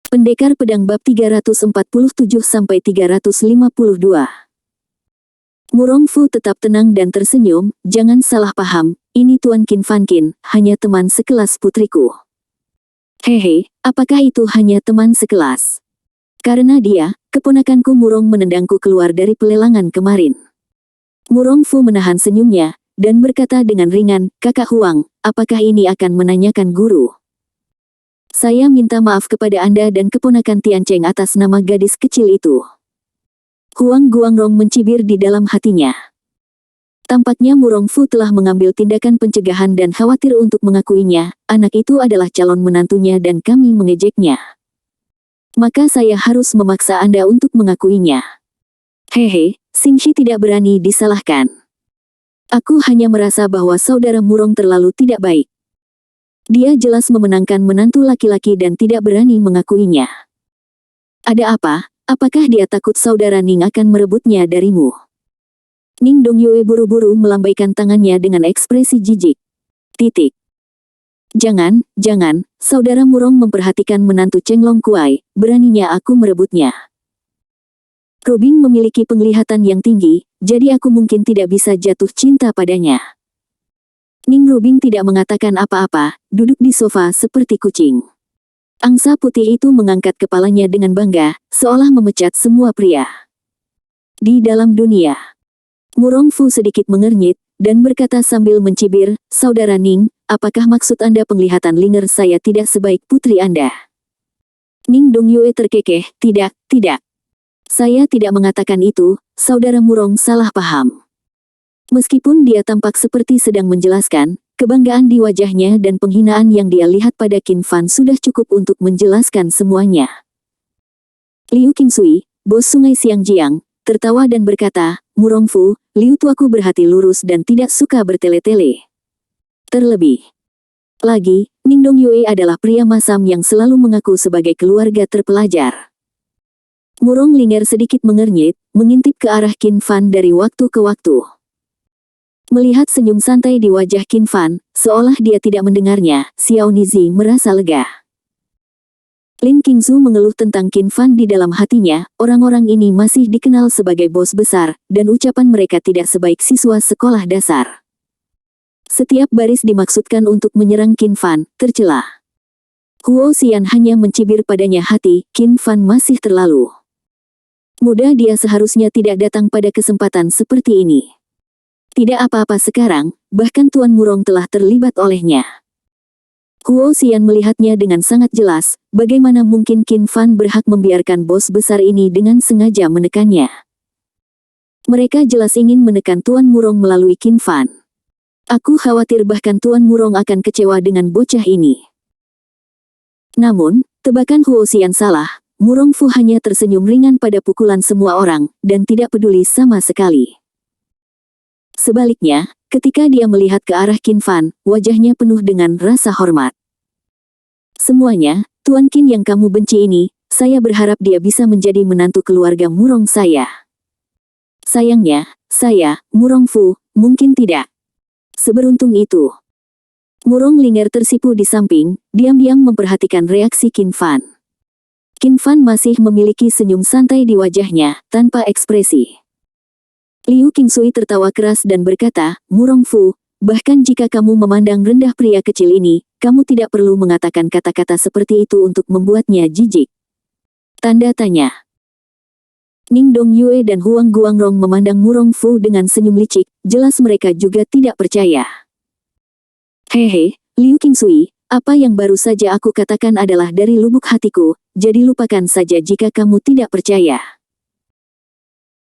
Pendekar Pedang bab 347-352. Murong Fu tetap tenang dan tersenyum, jangan salah paham, ini Tuan Qin Fan Qin, hanya teman sekelas putriku. Hehe, apakah itu hanya teman sekelas? Karena dia, keponakanku Murong menendangku keluar dari pelelangan kemarin. Murong Fu menahan senyumnya, dan berkata dengan ringan, Kakak Huang, apakah ini akan menanyakan guru? Saya minta maaf kepada Anda dan keponakan Tian Cheng atas nama gadis kecil itu. Huang Guangrong mencibir di dalam hatinya. Tampaknya Murong Fu telah mengambil tindakan pencegahan dan khawatir untuk mengakuinya, anak itu adalah calon menantunya dan kami mengejeknya. Maka saya harus memaksa Anda untuk mengakuinya. Hehe, Xingxi tidak berani disalahkan. Aku hanya merasa bahwa saudara Murong terlalu tidak baik. Dia jelas memenangkan menantu laki-laki dan tidak berani mengakuinya. Ada apa? Apakah dia takut saudara Ning akan merebutnya darimu? Ning Dongyue buru-buru melambaikan tangannya dengan ekspresi jijik. Titik. Jangan, saudara Murong memperhatikan menantu Cheng Long Kuai, beraninya aku merebutnya. Robing memiliki penglihatan yang tinggi, jadi aku mungkin tidak bisa jatuh cinta padanya. Ning Rubing tidak mengatakan apa-apa, duduk di sofa seperti kucing. Angsa putih itu mengangkat kepalanya dengan bangga, seolah memecat semua pria. Di dalam dunia, Murong Fu sedikit mengernyit, dan berkata sambil mencibir, Saudara Ning, apakah maksud Anda penglihatan linger saya tidak sebaik putri Anda? Ning Dongyue terkekeh, tidak. Saya tidak mengatakan itu, Saudara Murong salah paham. Meskipun dia tampak seperti sedang menjelaskan, kebanggaan di wajahnya dan penghinaan yang dia lihat pada Qin Fan sudah cukup untuk menjelaskan semuanya. Liu Qingsui, bos Sungai Xiangjiang, tertawa dan berkata, Murong Fu, Liu tuaku berhati lurus dan tidak suka bertele-tele. Terlebih lagi, Ning Dongyue adalah pria masam yang selalu mengaku sebagai keluarga terpelajar. Murong Linger sedikit mengernyit, mengintip ke arah Qin Fan dari waktu ke waktu. Melihat senyum santai di wajah Qin Fan, seolah dia tidak mendengarnya, Xiao Nizi merasa lega. Lin Qingzu mengeluh tentang Qin Fan di dalam hatinya, orang-orang ini masih dikenal sebagai bos besar, dan ucapan mereka tidak sebaik siswa sekolah dasar. Setiap baris dimaksudkan untuk menyerang Qin Fan, tercela. Huo Xian hanya mencibir padanya hati, Qin Fan masih terlalu muda, dia seharusnya tidak datang pada kesempatan seperti ini. Tidak apa-apa sekarang, bahkan Tuan Murong telah terlibat olehnya. Huo Xian melihatnya dengan sangat jelas, bagaimana mungkin Qin Fan berhak membiarkan bos besar ini dengan sengaja menekannya. Mereka jelas ingin menekan Tuan Murong melalui Qin Fan. Aku khawatir bahkan Tuan Murong akan kecewa dengan bocah ini. Namun, tebakan Huo Xian salah, Murong Fu hanya tersenyum ringan pada pukulan semua orang, dan tidak peduli sama sekali. Sebaliknya, ketika dia melihat ke arah Qin Fan, wajahnya penuh dengan rasa hormat. Semuanya, Tuan Qin yang kamu benci ini, saya berharap dia bisa menjadi menantu keluarga Murong saya. Sayangnya, saya, Murong Fu, mungkin tidak seberuntung itu. Murong Linger tersipu di samping, diam-diam memperhatikan reaksi Qin Fan. Qin Fan masih memiliki senyum santai di wajahnya, tanpa ekspresi. Liu Qingsui tertawa keras dan berkata, Murong Fu, bahkan jika kamu memandang rendah pria kecil ini, kamu tidak perlu mengatakan kata-kata seperti itu untuk membuatnya jijik. Tanda tanya. Ning Dongyue dan Huang Guangrong memandang Murong Fu dengan senyum licik, jelas mereka juga tidak percaya. Hehe, Liu Qingsui, apa yang baru saja aku katakan adalah dari lubuk hatiku, jadi lupakan saja jika kamu tidak percaya.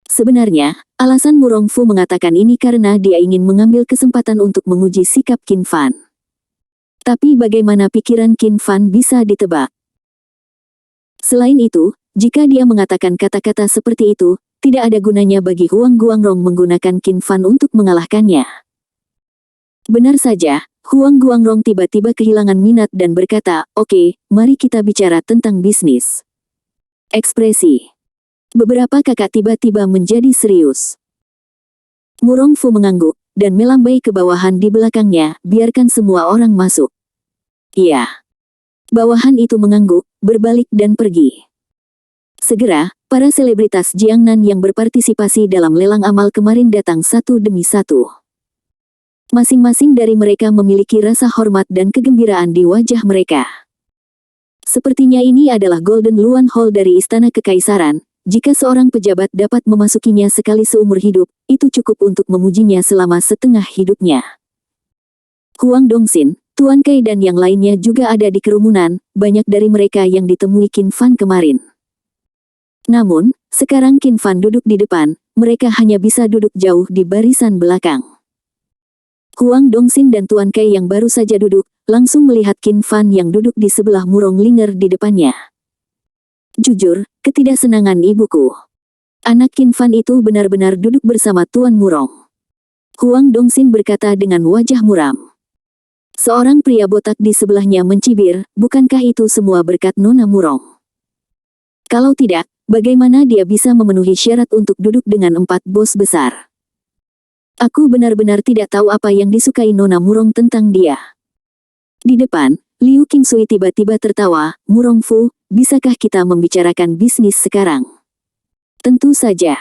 Sebenarnya, alasan Murong Fu mengatakan ini karena dia ingin mengambil kesempatan untuk menguji sikap Qin Fan. Tapi bagaimana pikiran Qin Fan bisa ditebak? Selain itu, jika dia mengatakan kata-kata seperti itu, tidak ada gunanya bagi Huang Guangrong menggunakan Qin Fan untuk mengalahkannya. Benar saja, Huang Guangrong tiba-tiba kehilangan minat dan berkata, Oke, mari kita bicara tentang bisnis. Ekspresi beberapa kakak tiba-tiba menjadi serius. Murong Fu mengangguk, dan melambai ke bawahan di belakangnya, biarkan semua orang masuk. Iya. Bawahan itu mengangguk, berbalik dan pergi. Segera, para selebritas Jiangnan yang berpartisipasi dalam lelang amal kemarin datang satu demi satu. Masing-masing dari mereka memiliki rasa hormat dan kegembiraan di wajah mereka. Sepertinya ini adalah Golden Luan Hall dari Istana Kekaisaran. Jika seorang pejabat dapat memasukinya sekali seumur hidup, itu cukup untuk memujinya selama setengah hidupnya. Huang Dongxin, Tuan Kai dan yang lainnya juga ada di kerumunan, banyak dari mereka yang ditemui Qin Fan kemarin. Namun, sekarang Qin Fan duduk di depan, mereka hanya bisa duduk jauh di barisan belakang. Huang Dongxin dan Tuan Kai yang baru saja duduk, langsung melihat Qin Fan yang duduk di sebelah Murong Linger di depannya. Jujur, ketidaksenangan ibuku. Anak Qin Fan itu benar-benar duduk bersama Tuan Murong. Huang Dongxin berkata dengan wajah muram. Seorang pria botak di sebelahnya mencibir, bukankah itu semua berkat Nona Murong? Kalau tidak, bagaimana dia bisa memenuhi syarat untuk duduk dengan 4 bos besar? Aku benar-benar tidak tahu apa yang disukai Nona Murong tentang dia. Di depan, Liu Qingsui tiba-tiba tertawa, Murong Fu, bisakah kita membicarakan bisnis sekarang? Tentu saja.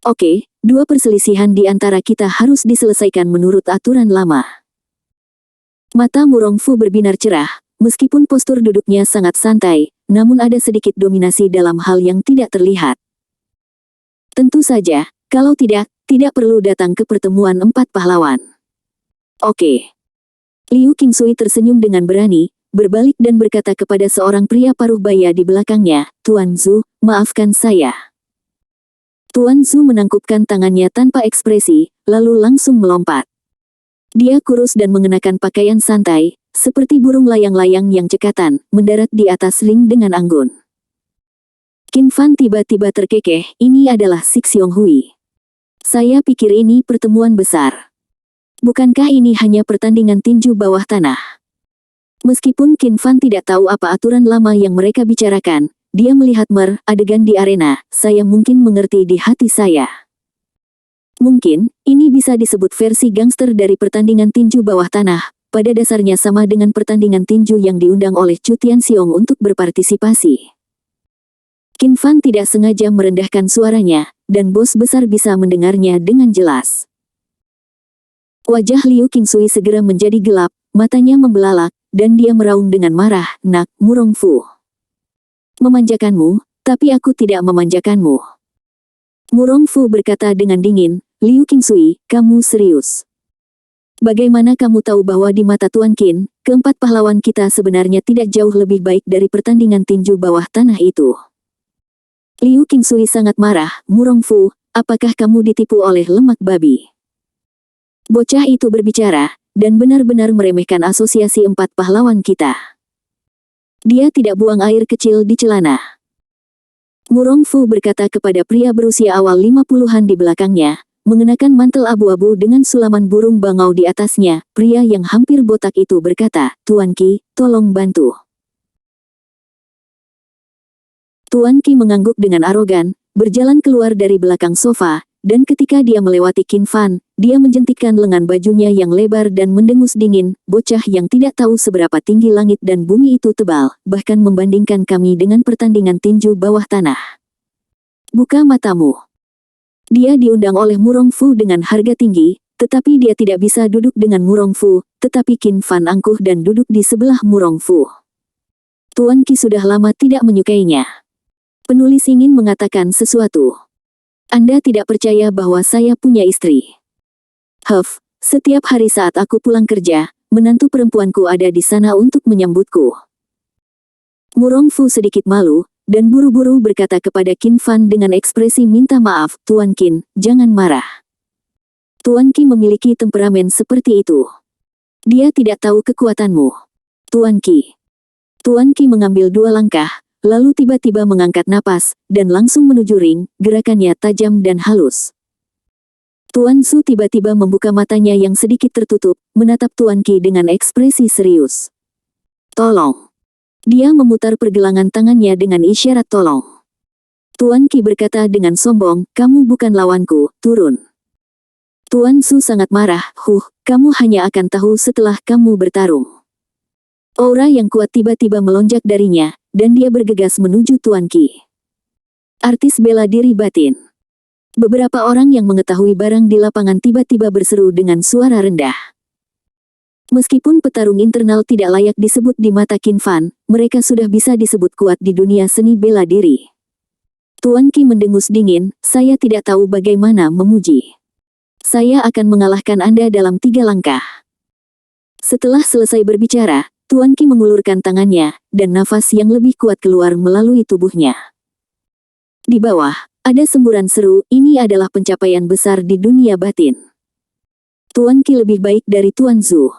Oke, 2 perselisihan di antara kita harus diselesaikan menurut aturan lama. Mata Murong Fu berbinar cerah, meskipun postur duduknya sangat santai, namun ada sedikit dominasi dalam hal yang tidak terlihat. Tentu saja, kalau tidak perlu datang ke pertemuan 4 pahlawan. Oke. Liu Qingsui tersenyum dengan berani, berbalik dan berkata kepada seorang pria paruh baya di belakangnya, Tuan Zhu, maafkan saya. Tuan Zhu menangkupkan tangannya tanpa ekspresi, lalu langsung melompat. Dia kurus dan mengenakan pakaian santai, seperti burung layang-layang yang cekatan, mendarat di atas ring dengan anggun. Qin Fan tiba-tiba terkekeh, ini adalah Sixiong Hui. Saya pikir ini pertemuan besar. Bukankah ini hanya pertandingan tinju bawah tanah? Meskipun Qin Fan tidak tahu apa aturan lama yang mereka bicarakan, dia melihat adegan di arena, saya mungkin mengerti di hati saya. Mungkin, ini bisa disebut versi gangster dari pertandingan tinju bawah tanah, pada dasarnya sama dengan pertandingan tinju yang diundang oleh Chu Tianxiong untuk berpartisipasi. Qin Fan tidak sengaja merendahkan suaranya, dan bos besar bisa mendengarnya dengan jelas. Wajah Liu Qingsui segera menjadi gelap, matanya membelalak, dan dia meraung dengan marah, nak, Murong Fu. Memanjakanmu, tapi aku tidak memanjakanmu. Murong Fu berkata dengan dingin, Liu Qingsui, kamu serius? Bagaimana kamu tahu bahwa di mata Tuan Qin, keempat pahlawan kita sebenarnya tidak jauh lebih baik dari pertandingan tinju bawah tanah itu? Liu Qingsui sangat marah, Murong Fu, apakah kamu ditipu oleh lemak babi? Bocah itu berbicara, dan benar-benar meremehkan asosiasi 4 pahlawan kita. Dia tidak buang air kecil di celana. Murong Fu berkata kepada pria berusia awal 50-an di belakangnya, mengenakan mantel abu-abu dengan sulaman burung bangau di atasnya, pria yang hampir botak itu berkata, Tuan Qi, tolong bantu. Tuan Qi mengangguk dengan arogan, berjalan keluar dari belakang sofa, dan ketika dia melewati Qin Fan, dia menjentikkan lengan bajunya yang lebar dan mendengus dingin, bocah yang tidak tahu seberapa tinggi langit dan bumi itu tebal, bahkan membandingkan kami dengan pertandingan tinju bawah tanah. Buka matamu. Dia diundang oleh Murong Fu dengan harga tinggi, tetapi dia tidak bisa duduk dengan Murong Fu, tetapi Qin Fan angkuh dan duduk di sebelah Murong Fu. Tuan Qi sudah lama tidak menyukainya. Penulis ingin mengatakan sesuatu. Anda tidak percaya bahwa saya punya istri. Setiap hari saat aku pulang kerja, menantu perempuanku ada di sana untuk menyambutku. Murong Fu sedikit malu, dan buru-buru berkata kepada Qin Fan dengan ekspresi minta maaf, Tuan Qin, jangan marah. Tuan Qi memiliki temperamen seperti itu. Dia tidak tahu kekuatanmu. Tuan Qi. Tuan Qi mengambil 2 langkah, lalu tiba-tiba mengangkat napas, dan langsung menuju ring, gerakannya tajam dan halus. Tuan Su tiba-tiba membuka matanya yang sedikit tertutup, menatap Tuan Qi dengan ekspresi serius. Tolong. Dia memutar pergelangan tangannya dengan isyarat tolong. Tuan Qi berkata dengan sombong, kamu bukan lawanku, turun. Tuan Su sangat marah, kamu hanya akan tahu setelah kamu bertarung. Aura yang kuat tiba-tiba melonjak darinya, dan dia bergegas menuju Tuan Qi. Artis bela diri batin. Beberapa orang yang mengetahui barang di lapangan tiba-tiba berseru dengan suara rendah. Meskipun petarung internal tidak layak disebut di mata Qin Fan, mereka sudah bisa disebut kuat di dunia seni bela diri. Tuan Qi mendengus dingin, saya tidak tahu bagaimana memuji. Saya akan mengalahkan Anda dalam 3 langkah. Setelah selesai berbicara, Tuan Qi mengulurkan tangannya, dan nafas yang lebih kuat keluar melalui tubuhnya. Di bawah, ada semburan seru, ini adalah pencapaian besar di dunia batin. Tuan Qi lebih baik dari Tuan Zhu.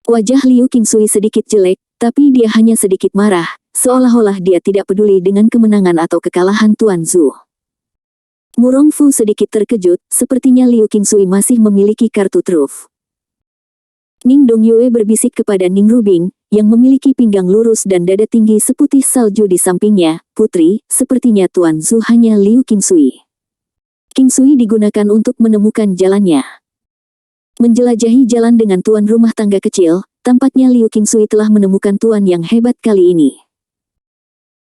Wajah Liu Qingsui sedikit jelek, tapi dia hanya sedikit marah, seolah-olah dia tidak peduli dengan kemenangan atau kekalahan Tuan Zhu. Murong Fu sedikit terkejut, sepertinya Liu Qingsui masih memiliki kartu truf. Ning Dongyue berbisik kepada Ning Rubing, yang memiliki pinggang lurus dan dada tinggi seputih salju di sampingnya, "Putri, sepertinya Tuan Zhu hanya Liu Qingsui." Qingsui digunakan untuk menemukan jalannya. Menjelajahi jalan dengan tuan rumah tangga kecil, tampaknya Liu Qingsui telah menemukan tuan yang hebat kali ini.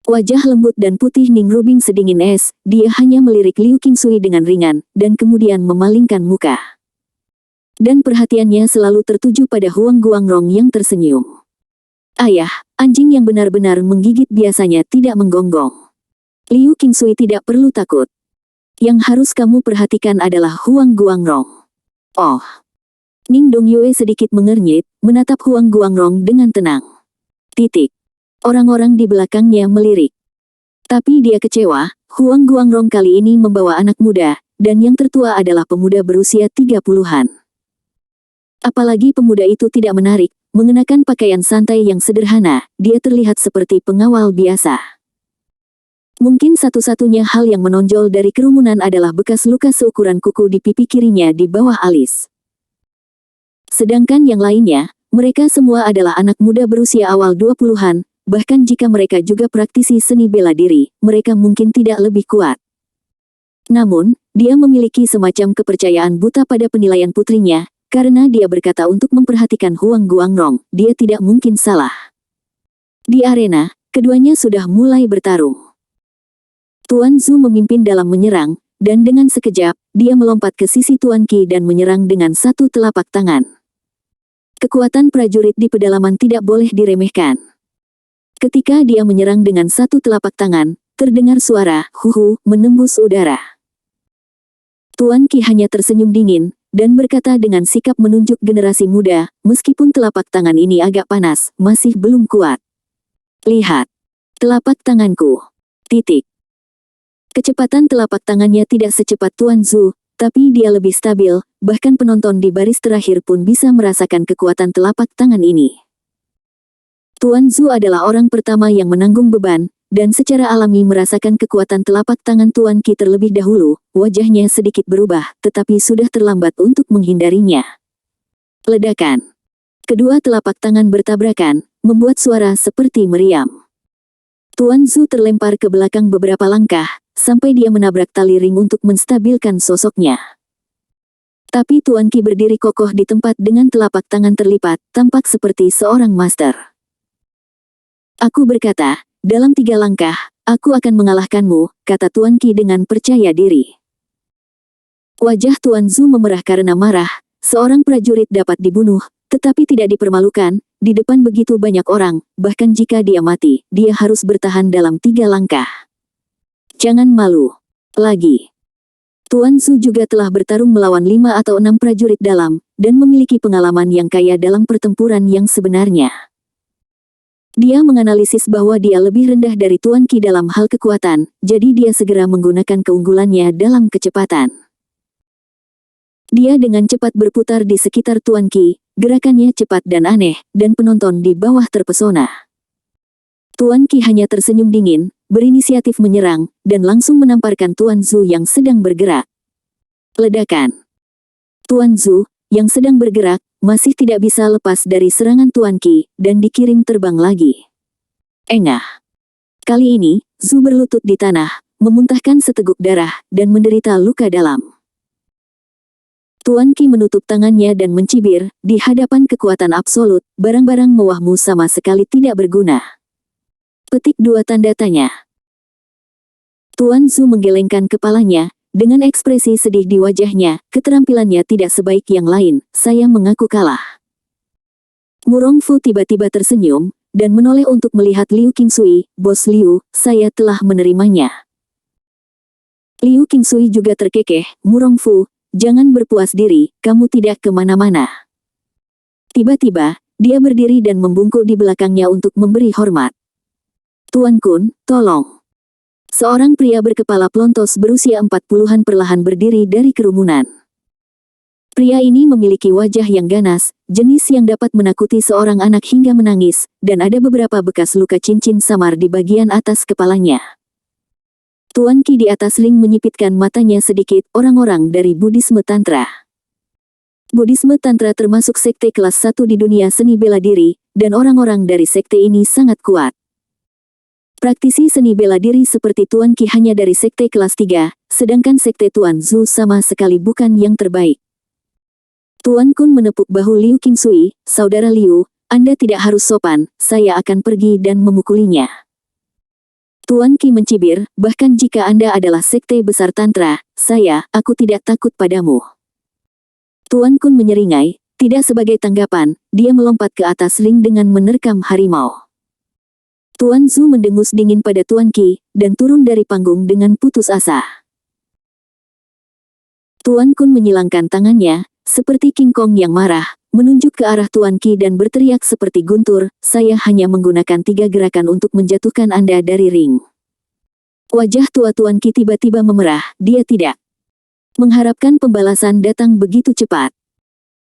Wajah lembut dan putih Ning Rubing sedingin es, dia hanya melirik Liu Qingsui dengan ringan, dan kemudian memalingkan muka. Dan perhatiannya selalu tertuju pada Huang Guangrong yang tersenyum. Ayah, anjing yang benar-benar menggigit biasanya tidak menggonggong. Liu Qingsui tidak perlu takut. Yang harus kamu perhatikan adalah Huang Guangrong. Oh. Ning Dongyue sedikit mengernyit, menatap Huang Guangrong dengan tenang. Titik. Orang-orang di belakangnya melirik. Tapi dia kecewa, Huang Guangrong kali ini membawa anak muda, dan yang tertua adalah pemuda berusia 30-an. Apalagi pemuda itu tidak menarik, mengenakan pakaian santai yang sederhana, dia terlihat seperti pengawal biasa. Mungkin satu-satunya hal yang menonjol dari kerumunan adalah bekas luka seukuran kuku di pipi kirinya di bawah alis. Sedangkan yang lainnya, mereka semua adalah anak muda berusia awal 20-an, bahkan jika mereka juga praktisi seni bela diri, mereka mungkin tidak lebih kuat. Namun, dia memiliki semacam kepercayaan buta pada penilaian putrinya, karena dia berkata untuk memperhatikan Huang Guangrong, dia tidak mungkin salah. Di arena, keduanya sudah mulai bertarung. Tuan Zhu memimpin dalam menyerang, dan dengan sekejap, dia melompat ke sisi Tuan Qi dan menyerang dengan satu telapak tangan. Kekuatan prajurit di pedalaman tidak boleh diremehkan. Ketika dia menyerang dengan satu telapak tangan, terdengar suara "huhu" menembus udara. Tuan Qi hanya tersenyum dingin, dan berkata dengan sikap menunjuk generasi muda, meskipun telapak tangan ini agak panas, masih belum kuat. Lihat. Telapak tanganku. Titik. Kecepatan telapak tangannya tidak secepat Tuan Zhu, tapi dia lebih stabil, bahkan penonton di baris terakhir pun bisa merasakan kekuatan telapak tangan ini. Tuan Zhu adalah orang pertama yang menanggung beban, dan secara alami merasakan kekuatan telapak tangan Tuan Qi terlebih dahulu, wajahnya sedikit berubah, tetapi sudah terlambat untuk menghindarinya. Ledakan. Kedua telapak tangan bertabrakan, membuat suara seperti meriam. Tuan Zhu terlempar ke belakang beberapa langkah, sampai dia menabrak tali ring untuk menstabilkan sosoknya. Tapi Tuan Qi berdiri kokoh di tempat dengan telapak tangan terlipat, tampak seperti seorang master. Aku berkata, dalam 3 langkah, aku akan mengalahkanmu, kata Tuan Qi dengan percaya diri. Wajah Tuan Zhu memerah karena marah, seorang prajurit dapat dibunuh, tetapi tidak dipermalukan, di depan begitu banyak orang, bahkan jika dia mati, dia harus bertahan dalam 3 langkah. Jangan malu. Lagi. Tuan Zhu juga telah bertarung melawan 5 atau 6 prajurit dalam, dan memiliki pengalaman yang kaya dalam pertempuran yang sebenarnya. Dia menganalisis bahwa dia lebih rendah dari Tuan Qi dalam hal kekuatan, jadi dia segera menggunakan keunggulannya dalam kecepatan. Dia dengan cepat berputar di sekitar Tuan Qi, gerakannya cepat dan aneh, dan penonton di bawah terpesona. Tuan Qi hanya tersenyum dingin, berinisiatif menyerang, dan langsung menamparkan Tuan Zhu yang sedang bergerak. Ledakan. Tuan Zhu, yang sedang bergerak, masih tidak bisa lepas dari serangan Tuan Qi, dan dikirim terbang lagi. Engah. Kali ini, Zhu berlutut di tanah, memuntahkan seteguk darah, dan menderita luka dalam. Tuan Qi menutup tangannya dan mencibir, di hadapan kekuatan absolut, barang-barang mewahmu sama sekali tidak berguna. Petik 2 tanda tanya. Tuan Zhu menggelengkan kepalanya, dengan ekspresi sedih di wajahnya, keterampilannya tidak sebaik yang lain, saya mengaku kalah. Murong Fu tiba-tiba tersenyum, dan menoleh untuk melihat Liu Qingsui, Bos Liu, saya telah menerimanya. Liu Qingsui juga terkekeh, Murong Fu, jangan berpuas diri, kamu tidak kemana-mana. Tiba-tiba, dia berdiri dan membungkuk di belakangnya untuk memberi hormat. Tuan Kun, tolong. Seorang pria berkepala plontos berusia 40-an perlahan berdiri dari kerumunan. Pria ini memiliki wajah yang ganas, jenis yang dapat menakuti seorang anak hingga menangis, dan ada beberapa bekas luka cincin samar di bagian atas kepalanya. Tuan Qi di atas ring menyipitkan matanya sedikit, orang-orang dari Buddhisme Tantra. Buddhisme Tantra termasuk sekte kelas 1 di dunia seni bela diri, dan orang-orang dari sekte ini sangat kuat. Praktisi seni bela diri seperti Tuan Qi hanya dari sekte kelas 3, sedangkan sekte Tuan Zhu sama sekali bukan yang terbaik. Tuan Kun menepuk bahu Liu Qingsui, saudara Liu, Anda tidak harus sopan, saya akan pergi dan memukulinya. Tuan Qi mencibir, bahkan jika Anda adalah sekte besar Tantra, aku tidak takut padamu. Tuan Kun menyeringai, tidak sebagai tanggapan, dia melompat ke atas ring dengan menerkam harimau. Tuan Zhu mendengus dingin pada Tuan Qi, dan turun dari panggung dengan putus asa. Tuan Kun menyilangkan tangannya, seperti King Kong yang marah, menunjuk ke arah Tuan Qi dan berteriak seperti guntur, saya hanya menggunakan 3 gerakan untuk menjatuhkan Anda dari ring. Wajah tua Tuan Qi tiba-tiba memerah, dia tidak mengharapkan pembalasan datang begitu cepat.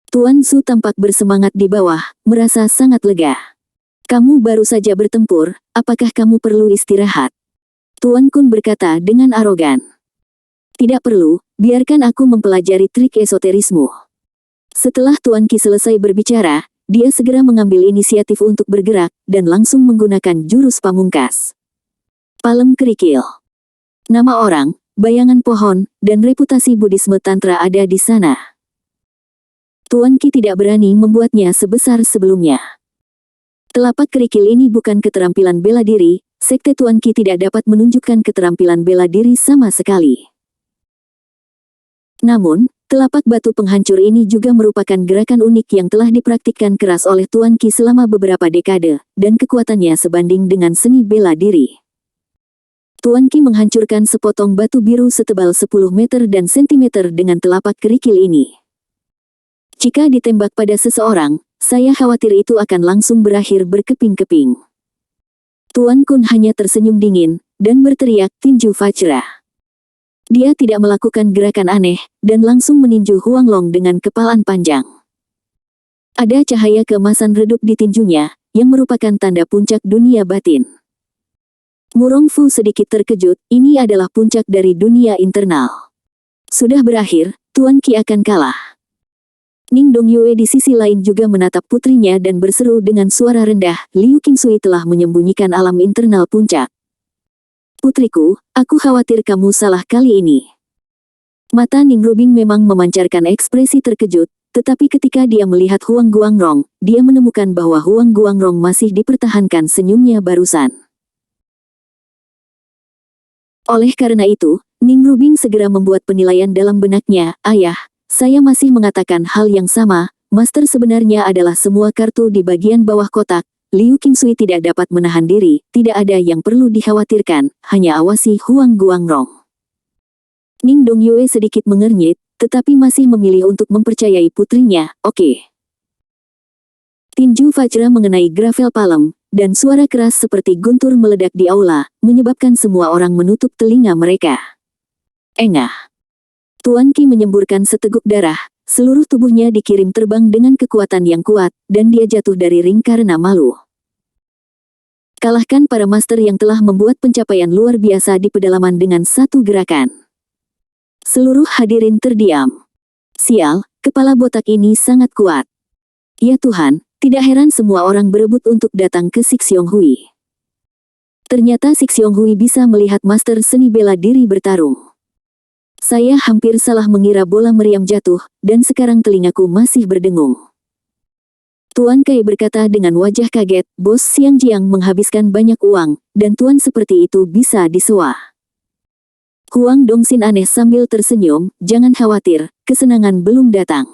Tuan Zhu tampak bersemangat di bawah, merasa sangat lega. Kamu baru saja bertempur, apakah kamu perlu istirahat? Tuan Kun berkata dengan arogan. Tidak perlu, biarkan aku mempelajari trik esoterismu. Setelah Tuan Qi selesai berbicara, dia segera mengambil inisiatif untuk bergerak, dan langsung menggunakan jurus pamungkas. Palem kerikil. Nama orang, bayangan pohon, dan reputasi Buddhisme Tantra ada di sana. Tuan Qi tidak berani membuatnya sebesar sebelumnya. Telapak kerikil ini bukan keterampilan bela diri, sekte Tuan Qi tidak dapat menunjukkan keterampilan bela diri sama sekali. Namun, telapak batu penghancur ini juga merupakan gerakan unik yang telah dipraktikkan keras oleh Tuan Qi selama beberapa dekade, dan kekuatannya sebanding dengan seni bela diri. Tuan Qi menghancurkan sepotong batu biru setebal 10 meter dan sentimeter dengan telapak kerikil ini. Jika ditembak pada seseorang, saya khawatir itu akan langsung berakhir berkeping-keping. Tuan Kun hanya tersenyum dingin, dan berteriak tinju Vajra. Dia tidak melakukan gerakan aneh, dan langsung meninju Huang Long dengan kepalan panjang. Ada cahaya keemasan redup di tinjunya, yang merupakan tanda puncak dunia batin. Murong Fu sedikit terkejut, ini adalah puncak dari dunia internal. Sudah berakhir, Tuan Qi akan kalah. Ning Dongyue di sisi lain juga menatap putrinya dan berseru dengan suara rendah, Liu Qingsui telah menyembunyikan alam internal puncak. Putriku, aku khawatir kamu salah kali ini. Mata Ning Rubing memang memancarkan ekspresi terkejut, tetapi ketika dia melihat Huang Guangrong, dia menemukan bahwa Huang Guangrong masih dipertahankan senyumnya barusan. Oleh karena itu, Ning Rubing segera membuat penilaian dalam benaknya, ayah, saya masih mengatakan hal yang sama, master sebenarnya adalah semua kartu di bagian bawah kotak. Liu Qingsui tidak dapat menahan diri, tidak ada yang perlu dikhawatirkan, hanya awasi Huang Guangrong. Ning Dongyue sedikit mengernyit, tetapi masih memilih untuk mempercayai putrinya, oke. Tinju Vajra mengenai gravel palem, dan suara keras seperti guntur meledak di aula, menyebabkan semua orang menutup telinga mereka. Engah. Tuan Qi menyemburkan seteguk darah, seluruh tubuhnya dikirim terbang dengan kekuatan yang kuat, dan dia jatuh dari ring karena malu. Kalahkan para master yang telah membuat pencapaian luar biasa di pedalaman dengan satu gerakan. Seluruh hadirin terdiam. Sial, kepala botak ini sangat kuat. Ya Tuhan, tidak heran semua orang berebut untuk datang ke Xionghui. Ternyata Xionghui bisa melihat master seni bela diri bertarung. Saya hampir salah mengira bola meriam jatuh, dan sekarang telingaku masih berdengung. Tuan Kai berkata dengan wajah kaget, Bos Xiang Jiang menghabiskan banyak uang, dan Tuan seperti itu bisa disewa. Huang Dongxin aneh sambil tersenyum, jangan khawatir, kesenangan belum datang.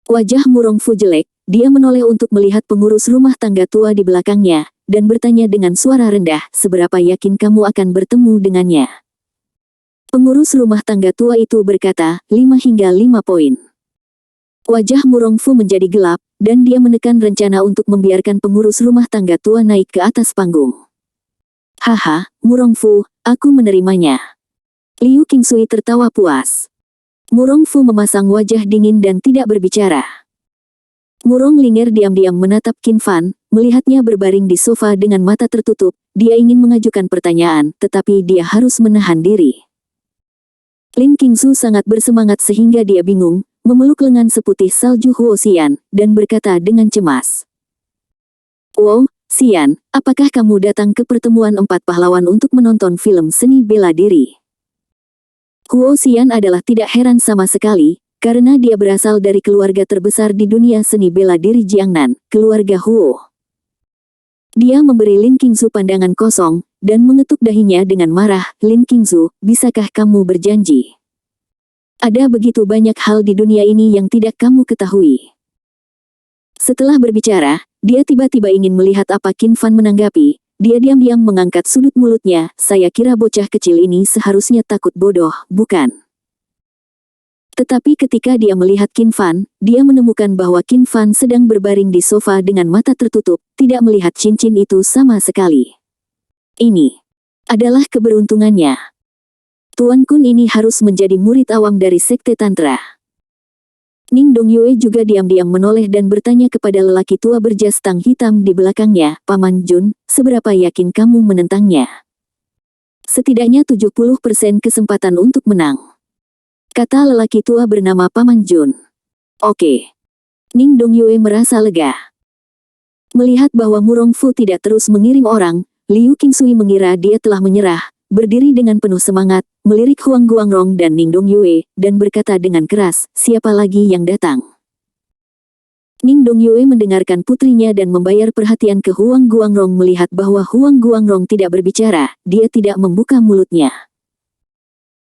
Wajah Murong Fu jelek, dia menoleh untuk melihat pengurus rumah tangga tua di belakangnya, dan bertanya dengan suara rendah, seberapa yakin kamu akan bertemu dengannya? Pengurus rumah tangga tua itu berkata, 5 hingga 5 poin. Wajah Murong Fu menjadi gelap, dan dia menekan rencana untuk membiarkan pengurus rumah tangga tua naik ke atas panggung. Haha, Murong Fu, aku menerimanya. Liu Qingsui tertawa puas. Murong Fu memasang wajah dingin dan tidak berbicara. Murong Linger diam-diam menatap Qin Fan, melihatnya berbaring di sofa dengan mata tertutup. Dia ingin mengajukan pertanyaan, tetapi dia harus menahan diri. Lin Qingzu sangat bersemangat sehingga dia bingung, memeluk lengan seputih salju Huo Xian, dan berkata dengan cemas. Wow, Xian, apakah kamu datang ke pertemuan 4 pahlawan untuk menonton film seni bela diri? Huo Xian adalah tidak heran sama sekali, karena dia berasal dari keluarga terbesar di dunia seni bela diri Jiangnan, keluarga Huo. Dia memberi Lin Qingzu pandangan kosong, dan mengetuk dahinya dengan marah, Lin Qingzu, bisakah kamu berjanji? Ada begitu banyak hal di dunia ini yang tidak kamu ketahui. Setelah berbicara, dia tiba-tiba ingin melihat apa Qin Fan menanggapi. Dia diam-diam mengangkat sudut mulutnya, saya kira bocah kecil ini seharusnya takut bodoh, bukan? Tetapi ketika dia melihat Qin Fan, dia menemukan bahwa Qin Fan sedang berbaring di sofa dengan mata tertutup, tidak melihat cincin itu sama sekali. Ini adalah keberuntungannya. Tuan Kun ini harus menjadi murid awam dari sekte Tantra. Ning Dongyue juga diam-diam menoleh dan bertanya kepada lelaki tua berjas tang hitam di belakangnya, Paman Jun, seberapa yakin kamu menentangnya? Setidaknya 70% kesempatan untuk menang. Kata lelaki tua bernama Paman Jun. Oke. Ning Dongyue merasa lega. Melihat bahwa Murong Fu tidak terus mengirim orang, Liu Qingsui mengira dia telah menyerah, berdiri dengan penuh semangat, melirik Huang Guangrong dan Ning Dongyue, dan berkata dengan keras, siapa lagi yang datang? Ning Dongyue mendengarkan putrinya dan membayar perhatian ke Huang Guangrong. Melihat bahwa Huang Guangrong tidak berbicara, dia tidak membuka mulutnya.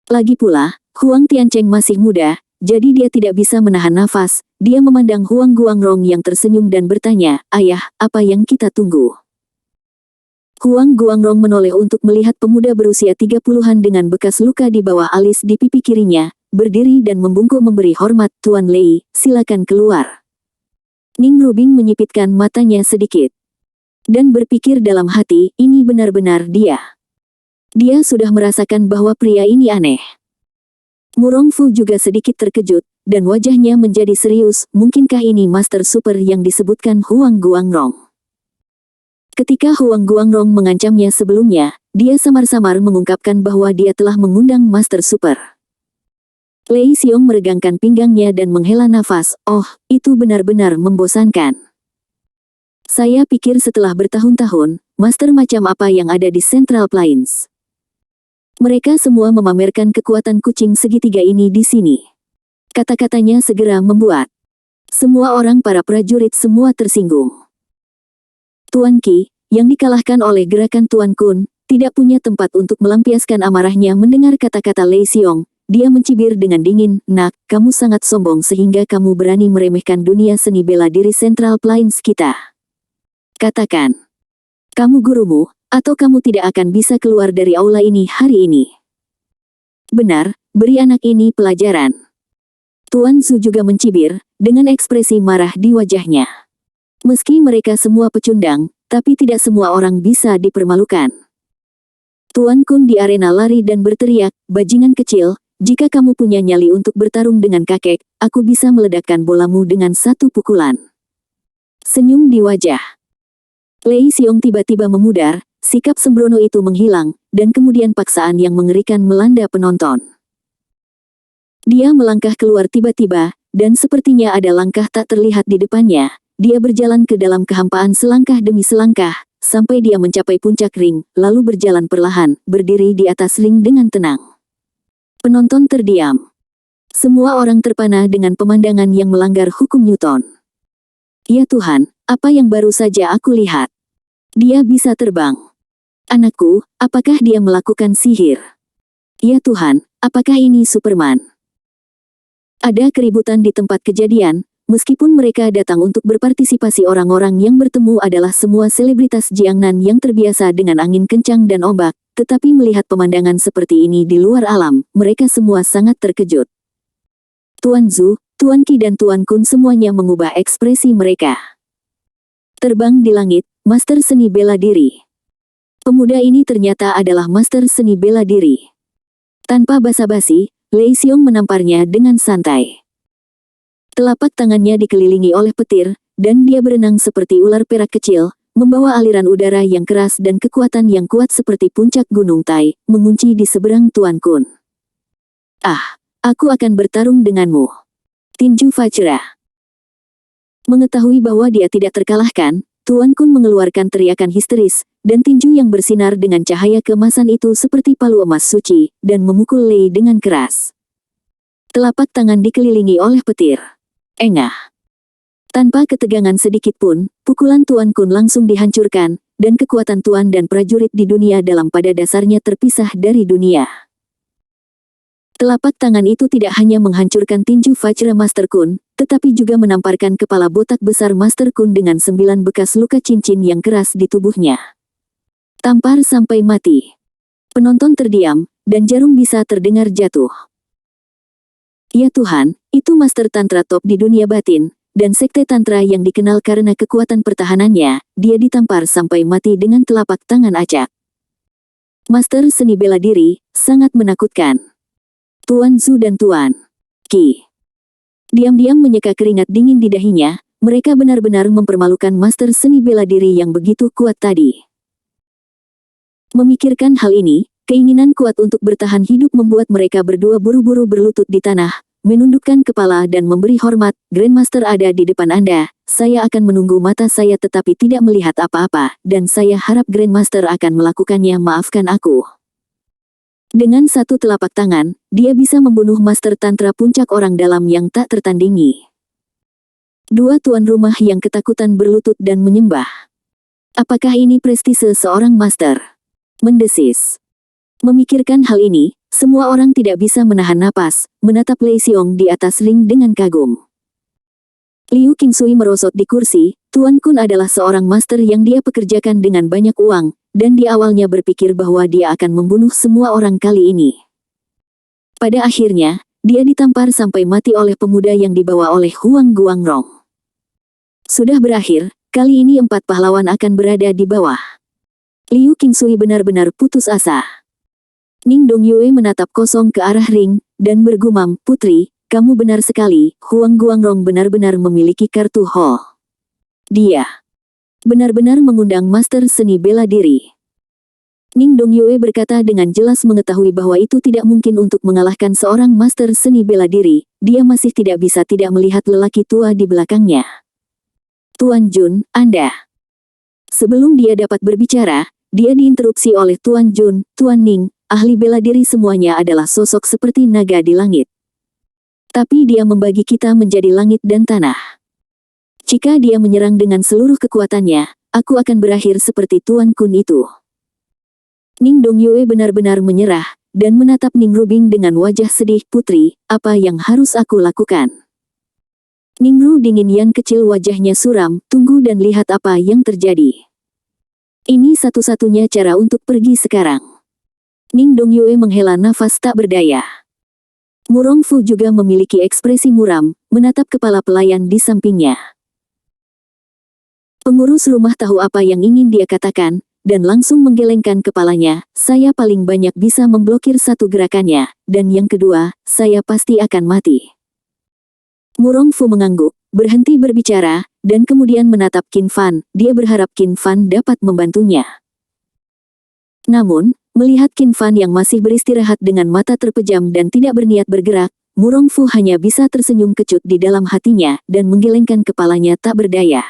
Lagi pula, Huang Tiancheng masih muda, jadi dia tidak bisa menahan nafas. Dia memandang Huang Guangrong yang tersenyum dan bertanya, ayah, apa yang kita tunggu? Huang Guangrong menoleh untuk melihat pemuda berusia 30-an dengan bekas luka di bawah alis di pipi kirinya, berdiri dan membungkuk memberi hormat, Tuan Lei, silakan keluar. Ning Rubing menyipitkan matanya sedikit. Dan berpikir dalam hati, ini benar-benar dia. Dia sudah merasakan bahwa pria ini aneh. Murong Fu juga sedikit terkejut, dan wajahnya menjadi serius, mungkinkah ini Master Super yang disebutkan Huang Guangrong? Ketika Huang Guangrong mengancamnya sebelumnya, dia samar-samar mengungkapkan bahwa dia telah mengundang Master Super. Lei Xiong meregangkan pinggangnya dan menghela nafas, oh, itu benar-benar membosankan. Saya pikir setelah bertahun-tahun, master macam apa yang ada di Central Plains. Mereka semua memamerkan kekuatan kucing segitiga ini di sini. Kata-katanya segera membuat semua orang para prajurit semua tersinggung. Tuan Qi, yang dikalahkan oleh gerakan Tuan Kun, tidak punya tempat untuk melampiaskan amarahnya mendengar kata-kata Lei Xiong. Dia mencibir dengan dingin, nak, kamu sangat sombong sehingga kamu berani meremehkan dunia seni bela diri Central Plains kita. Katakan, kamu gurumu, atau kamu tidak akan bisa keluar dari aula ini hari ini. Benar, beri anak ini pelajaran. Tuan Zhu juga mencibir, dengan ekspresi marah di wajahnya. Meski mereka semua pecundang, tapi tidak semua orang bisa dipermalukan. Tuan Kun di arena lari dan berteriak, bajingan kecil, jika kamu punya nyali untuk bertarung dengan kakek, aku bisa meledakkan bolamu dengan satu pukulan. Senyum di wajah Lei Xiong tiba-tiba memudar, sikap sembrono itu menghilang, dan kemudian paksaan yang mengerikan melanda penonton. Dia melangkah keluar tiba-tiba, dan sepertinya ada langkah tak terlihat di depannya. Dia berjalan ke dalam kehampaan selangkah demi selangkah, sampai dia mencapai puncak ring, lalu berjalan perlahan, berdiri di atas ring dengan tenang. Penonton terdiam. Semua orang terpana dengan pemandangan yang melanggar hukum Newton. Ya Tuhan, apa yang baru saja aku lihat? Dia bisa terbang. Anakku, apakah dia melakukan sihir? Ya Tuhan, apakah ini Superman? Ada keributan di tempat kejadian, meskipun mereka datang untuk berpartisipasi. Orang-orang yang bertemu adalah semua selebritas Jiangnan yang terbiasa dengan angin kencang dan ombak, tetapi melihat pemandangan seperti ini di luar alam, mereka semua sangat terkejut. Tuan Zhu, Tuan Qi dan Tuan Kun semuanya mengubah ekspresi mereka. Terbang di langit, master seni bela diri. Pemuda ini ternyata adalah master seni bela diri. Tanpa basa-basi, Lei Xiong menamparnya dengan santai. Telapak tangannya dikelilingi oleh petir, dan dia berenang seperti ular perak kecil, membawa aliran udara yang keras dan kekuatan yang kuat seperti puncak gunung Tai, mengunci di seberang Tuan Kun. Ah, aku akan bertarung denganmu. Tinju Vajra. Mengetahui bahwa dia tidak terkalahkan, Tuan Kun mengeluarkan teriakan histeris, dan tinju yang bersinar dengan cahaya keemasan itu seperti palu emas suci, dan memukul Lei dengan keras. Telapak tangan dikelilingi oleh petir. Engah. Tanpa ketegangan sedikit pun, pukulan Tuan Kun langsung dihancurkan, dan kekuatan Tuan dan prajurit di dunia dalam pada dasarnya terpisah dari dunia. Telapak tangan itu tidak hanya menghancurkan tinju Vajra Master Kun, tetapi juga menamparkan kepala botak besar Master Kun dengan 9 bekas luka cincin yang keras di tubuhnya. Tampar sampai mati. Penonton terdiam, dan jarum bisa terdengar jatuh. Ya Tuhan, itu Master Tantra top di dunia batin, dan sekte Tantra yang dikenal karena kekuatan pertahanannya, dia ditampar sampai mati dengan telapak tangan acak. Master seni bela diri, sangat menakutkan. Tuan Zhu dan Tuan Qi diam-diam menyeka keringat dingin di dahinya, mereka benar-benar mempermalukan master seni bela diri yang begitu kuat tadi. Memikirkan hal ini, keinginan kuat untuk bertahan hidup membuat mereka berdua buru-buru berlutut di tanah, menundukkan kepala dan memberi hormat. Grandmaster ada di depan Anda, saya akan menunggu mata saya tetapi tidak melihat apa-apa, dan saya harap Grandmaster akan melakukannya. Maafkan aku. Dengan satu telapak tangan, dia bisa membunuh Master Tantra puncak orang dalam yang tak tertandingi. Dua tuan rumah yang ketakutan berlutut dan menyembah. Apakah ini prestise seorang master? Mendesis. Memikirkan hal ini, semua orang tidak bisa menahan napas, menatap Lei Xiong di atas ring dengan kagum. Liu Qingsui merosot di kursi. Tuan Kun adalah seorang master yang dia pekerjakan dengan banyak uang, dan di awalnya berpikir bahwa dia akan membunuh semua orang kali ini. Pada akhirnya, dia ditampar sampai mati oleh pemuda yang dibawa oleh Huang Guangrong. Sudah berakhir, kali ini 4 pahlawan akan berada di bawah. Liu Qingsui benar-benar putus asa. Ning Dongyue menatap kosong ke arah ring, dan bergumam, "Putri, kamu benar sekali, Huang Guangrong benar-benar memiliki kartu Hall. Dia benar-benar mengundang master seni bela diri." Ning Dongyue berkata dengan jelas mengetahui bahwa itu tidak mungkin untuk mengalahkan seorang master seni bela diri, dia masih tidak bisa tidak melihat lelaki tua di belakangnya. Tuan Jun, Anda. Sebelum dia dapat berbicara, dia diinterupsi oleh Tuan Jun, Tuan Ning, ahli bela diri semuanya adalah sosok seperti naga di langit. Tapi dia membagi kita menjadi langit dan tanah. Jika dia menyerang dengan seluruh kekuatannya, aku akan berakhir seperti Tuan Kun itu. Ning Dongyue benar-benar menyerah, dan menatap Ning Rubing dengan wajah sedih. "Putri, apa yang harus aku lakukan?" Ning Ru dingin yang kecil wajahnya suram. "Tunggu dan lihat apa yang terjadi. Ini satu-satunya cara untuk pergi sekarang." Ning Dongyue menghela nafas tak berdaya. Murong Fu juga memiliki ekspresi muram, menatap kepala pelayan di sampingnya. Pengurus rumah tahu apa yang ingin dia katakan, dan langsung menggelengkan kepalanya. "Saya paling banyak bisa memblokir satu gerakannya, dan yang kedua, saya pasti akan mati." Murong Fu mengangguk, berhenti berbicara, dan kemudian menatap Qin Fan. Dia berharap Qin Fan dapat membantunya. Namun, melihat Qin Fan yang masih beristirahat dengan mata terpejam dan tidak berniat bergerak, Murong Fu hanya bisa tersenyum kecut di dalam hatinya, dan menggelengkan kepalanya tak berdaya.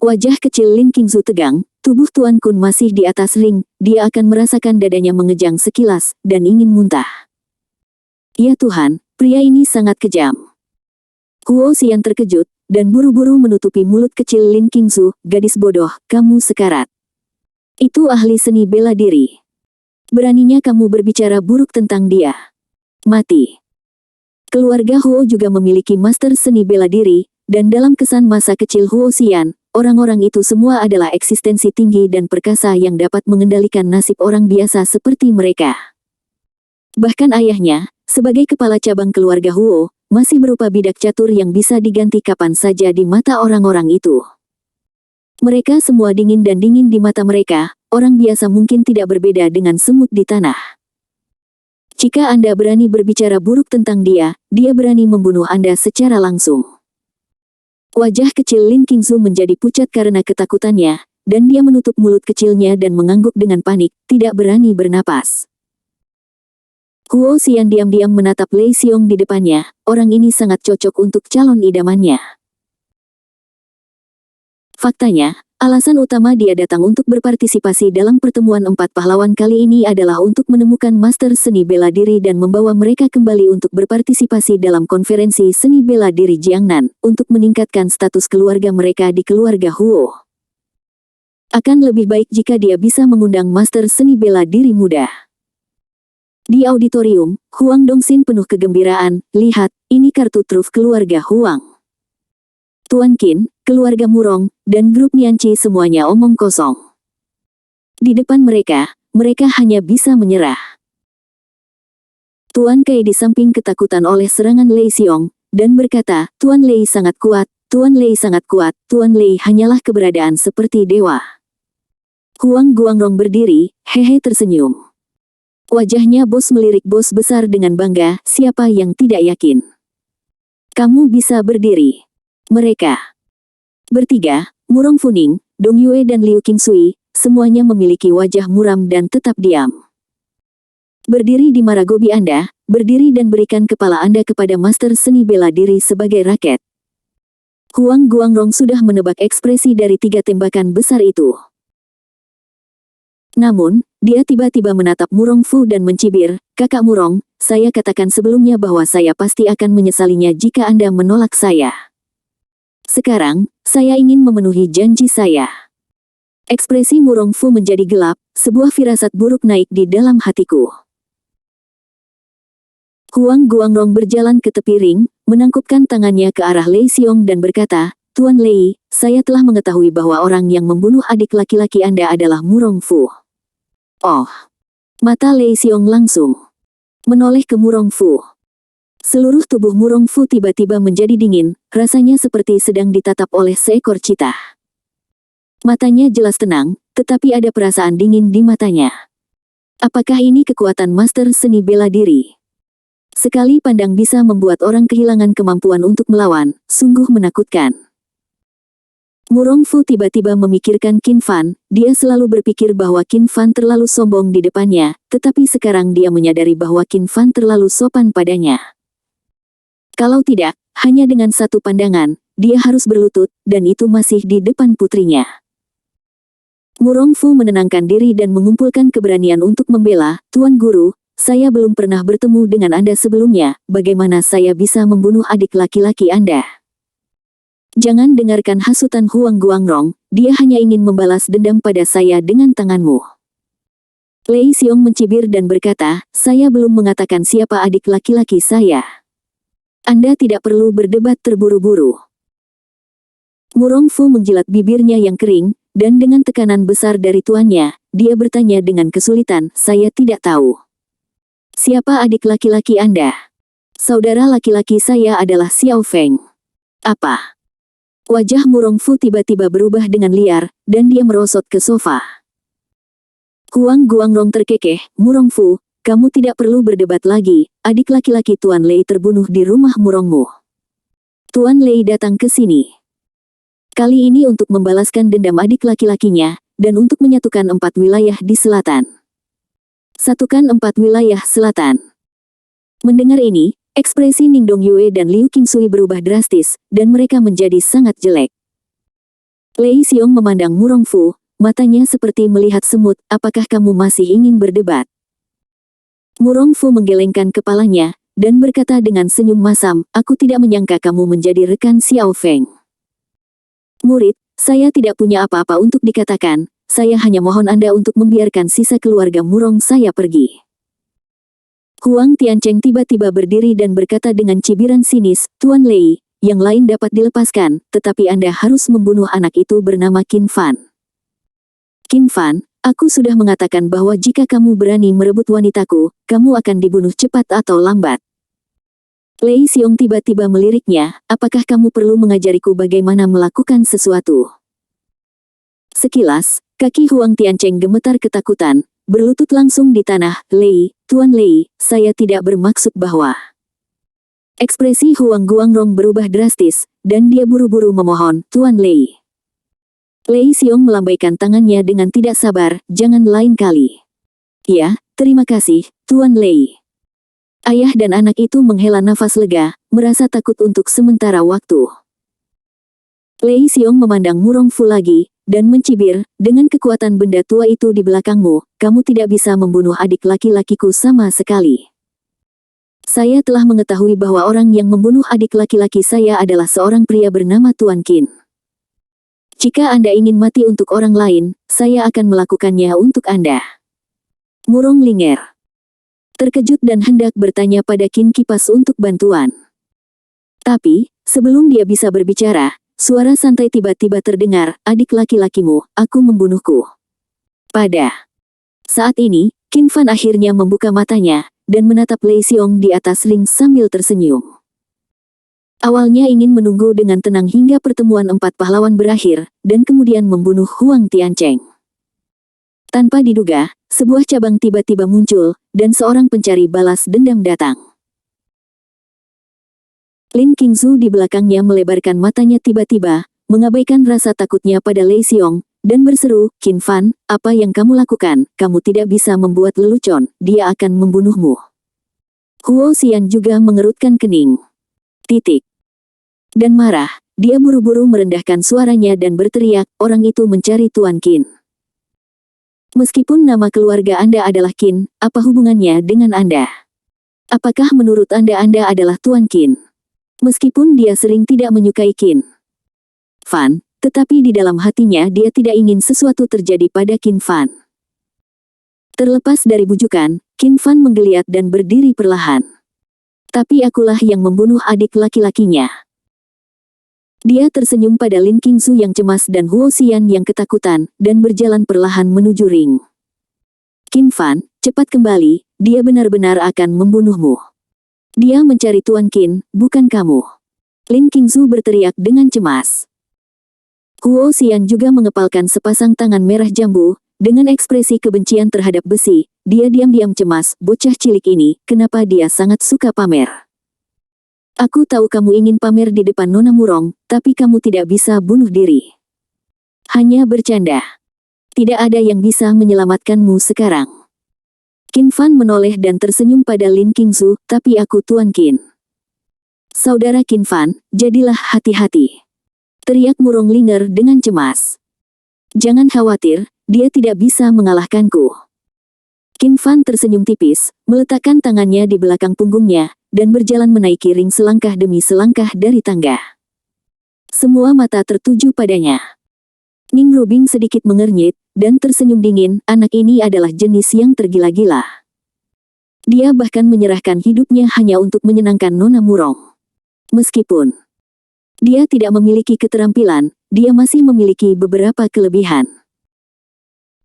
Wajah kecil Lin Qingzu tegang, tubuh Tuan Kun masih di atas ring, dia akan merasakan dadanya mengejang sekilas, dan ingin muntah. Ya Tuhan, pria ini sangat kejam. Huo Xian terkejut, dan buru-buru menutupi mulut kecil Lin Qingzu. Gadis bodoh, kamu sekarat. Itu ahli seni bela diri. Beraninya kamu berbicara buruk tentang dia. Mati. Keluarga Huo juga memiliki master seni bela diri, dan dalam kesan masa kecil Huo Xian, orang-orang itu semua adalah eksistensi tinggi dan perkasa yang dapat mengendalikan nasib orang biasa seperti mereka. Bahkan ayahnya, sebagai kepala cabang keluarga Huo, masih berupa bidak catur yang bisa diganti kapan saja di mata orang-orang itu. Mereka semua dingin dan dingin di mata mereka, orang biasa mungkin tidak berbeda dengan semut di tanah. Jika Anda berani berbicara buruk tentang dia, dia berani membunuh Anda secara langsung. Wajah kecil Lin Qingzu menjadi pucat karena ketakutannya, dan dia menutup mulut kecilnya dan mengangguk dengan panik, tidak berani bernapas. Huo Xian diam-diam menatap Lei Xiong di depannya, orang ini sangat cocok untuk calon idamannya. Faktanya, alasan utama dia datang untuk berpartisipasi dalam pertemuan 4 pahlawan kali ini adalah untuk menemukan master seni bela diri dan membawa mereka kembali untuk berpartisipasi dalam konferensi seni bela diri Jiangnan, untuk meningkatkan status keluarga mereka di keluarga Huo. Akan lebih baik jika dia bisa mengundang master seni bela diri muda. Di auditorium, Huang Dongxin penuh kegembiraan, lihat, ini kartu truf keluarga Huang. Tuan Qin, keluarga Murong, dan grup Nianqi semuanya omong kosong. Di depan mereka hanya bisa menyerah. Tuan Kai di samping ketakutan oleh serangan Lei Xiong, dan berkata, Tuan Lei sangat kuat, Tuan Lei sangat kuat, Tuan Lei hanyalah keberadaan seperti dewa. Huang Guangrong berdiri, hehe tersenyum. Wajahnya bos melirik bos besar dengan bangga, siapa yang tidak yakin? Kamu bisa berdiri. Mereka bertiga, Murong Funing, Dong Yue dan Liu Qingsui, semuanya memiliki wajah muram dan tetap diam. Berdiri di maragobi Anda, berdiri dan berikan kepala Anda kepada master seni bela diri sebagai raket. Huang Guangrong sudah menebak ekspresi dari 3 tembakan besar itu. Namun, dia tiba-tiba menatap Murong Fu dan mencibir, Kakak Murong, saya katakan sebelumnya bahwa saya pasti akan menyesalinya jika Anda menolak saya. Sekarang, saya ingin memenuhi janji saya. Ekspresi Murong Fu menjadi gelap, sebuah firasat buruk naik di dalam hatiku. Huang Guangrong berjalan ke tepi ring, menangkupkan tangannya ke arah Lei Xiong dan berkata, Tuan Lei, saya telah mengetahui bahwa orang yang membunuh adik laki-laki Anda adalah Murong Fu. Oh. Mata Lei Xiong langsung menoleh ke Murong Fu. Seluruh tubuh Murong Fu tiba-tiba menjadi dingin, rasanya seperti sedang ditatap oleh seekor citah. Matanya jelas tenang, tetapi ada perasaan dingin di matanya. Apakah ini kekuatan master seni bela diri? Sekali pandang bisa membuat orang kehilangan kemampuan untuk melawan, sungguh menakutkan. Murong Fu tiba-tiba memikirkan Qin Fan, dia selalu berpikir bahwa Qin Fan terlalu sombong di depannya, tetapi sekarang dia menyadari bahwa Qin Fan terlalu sopan padanya. Kalau tidak, hanya dengan satu pandangan, dia harus berlutut, dan itu masih di depan putrinya. Murong Fu menenangkan diri dan mengumpulkan keberanian untuk membela, Tuan Guru, saya belum pernah bertemu dengan Anda sebelumnya, bagaimana saya bisa membunuh adik laki-laki Anda? Jangan dengarkan hasutan Huang Guangrong, dia hanya ingin membalas dendam pada saya dengan tanganmu. Lei Xiong mencibir dan berkata, saya belum mengatakan siapa adik laki-laki saya. Anda tidak perlu berdebat terburu-buru. Murong Fu menjilat bibirnya yang kering, dan dengan tekanan besar dari tuannya, dia bertanya dengan kesulitan, saya tidak tahu. Siapa adik laki-laki Anda? Saudara laki-laki saya adalah Xiao Feng. Apa? Wajah Murong Fu tiba-tiba berubah dengan liar, dan dia merosot ke sofa. Huang Guangrong terkekeh, Murong Fu, kamu tidak perlu berdebat lagi, adik laki-laki Tuan Lei terbunuh di rumah Murongmu. Tuan Lei datang ke sini. Kali ini untuk membalaskan dendam adik laki-lakinya, dan untuk menyatukan 4 wilayah di selatan. Satukan 4 wilayah selatan. Mendengar ini, ekspresi Ning Dong Yue dan Liu Qingsui berubah drastis, dan mereka menjadi sangat jelek. Lei Xiong memandang Murong Fu, matanya seperti melihat semut, apakah kamu masih ingin berdebat? Murong Fu menggelengkan kepalanya, dan berkata dengan senyum masam, aku tidak menyangka kamu menjadi rekan Xiao Feng. Murid, saya tidak punya apa-apa untuk dikatakan, saya hanya mohon Anda untuk membiarkan sisa keluarga Murong saya pergi. Huang Tiancheng tiba-tiba berdiri dan berkata dengan cibiran sinis, Tuan Lei, yang lain dapat dilepaskan, tetapi Anda harus membunuh anak itu bernama Qin Fan. Qin Fan, aku sudah mengatakan bahwa jika kamu berani merebut wanitaku, kamu akan dibunuh cepat atau lambat. Lei Xiong tiba-tiba meliriknya, apakah kamu perlu mengajariku bagaimana melakukan sesuatu? Sekilas, kaki Huang Tiancheng gemetar ketakutan, berlutut langsung di tanah, Lei, Tuan Lei, saya tidak bermaksud bahwa... Ekspresi Huang Guangrong berubah drastis, dan dia buru-buru memohon, Tuan Lei. Lei Xiong melambaikan tangannya dengan tidak sabar, jangan lain kali. Ya, terima kasih, Tuan Lei. Ayah dan anak itu menghela nafas lega, merasa takut untuk sementara waktu. Lei Xiong memandang Murong Fu lagi, dan mencibir, dengan kekuatan benda tua itu di belakangmu, kamu tidak bisa membunuh adik laki-lakiku sama sekali. Saya telah mengetahui bahwa orang yang membunuh adik laki-laki saya adalah seorang pria bernama Tuan Qin. Jika Anda ingin mati untuk orang lain, saya akan melakukannya untuk Anda. Murong linger. Terkejut dan hendak bertanya pada Qin Kipas untuk bantuan. Tapi, sebelum dia bisa berbicara, suara santai tiba-tiba terdengar, adik laki-lakimu, aku membunuhku. Pada saat ini, Qin Fan akhirnya membuka matanya, dan menatap Lei Xiong di atas ring sambil tersenyum. Awalnya ingin menunggu dengan tenang hingga pertemuan 4 pahlawan berakhir, dan kemudian membunuh Huang Tiancheng. Tanpa diduga, sebuah cabang tiba-tiba muncul, dan seorang pencari balas dendam datang. Lin Qingzu di belakangnya melebarkan matanya tiba-tiba, mengabaikan rasa takutnya pada Lei Xiong, dan berseru, Qin Fan, apa yang kamu lakukan, kamu tidak bisa membuat lelucon, dia akan membunuhmu. Huo Xian juga mengerutkan kening. Dan marah, dia buru-buru merendahkan suaranya dan berteriak, orang itu mencari Tuan Qin. Meskipun nama keluarga Anda adalah Qin, apa hubungannya dengan Anda? Apakah menurut Anda adalah Tuan Qin? Meskipun dia sering tidak menyukai Qin Fan, tetapi di dalam hatinya dia tidak ingin sesuatu terjadi pada Qin Fan. Terlepas dari bujukan, Qin Fan menggeliat dan berdiri perlahan. Tapi akulah yang membunuh adik laki-lakinya. Dia tersenyum pada Lin Qingzu yang cemas dan Huo Xian yang ketakutan, dan berjalan perlahan menuju ring. Qin Fan, cepat kembali, dia benar-benar akan membunuhmu. Dia mencari Tuan Qin, bukan kamu. Lin Qingzu berteriak dengan cemas. Huo Xian juga mengepalkan sepasang tangan merah jambu, dengan ekspresi kebencian terhadap besi, dia diam-diam cemas, bocah cilik ini, kenapa dia sangat suka pamer. Aku tahu kamu ingin pamer di depan Nona Murong, tapi kamu tidak bisa bunuh diri. Hanya bercanda. Tidak ada yang bisa menyelamatkanmu sekarang. Qin Fan menoleh dan tersenyum pada Lin Qingzu, tapi aku Tuan Qin. Saudara Qin Fan, jadilah hati-hati. Teriak Murong linger dengan cemas. Jangan khawatir, dia tidak bisa mengalahkanku. Qin Fan tersenyum tipis, meletakkan tangannya di belakang punggungnya, dan berjalan menaiki ring selangkah demi selangkah dari tangga. Semua mata tertuju padanya. Ning Rubing sedikit mengernyit, dan tersenyum dingin, anak ini adalah jenis yang tergila-gila. Dia bahkan menyerahkan hidupnya hanya untuk menyenangkan Nona Murong. Meskipun dia tidak memiliki keterampilan, dia masih memiliki beberapa kelebihan.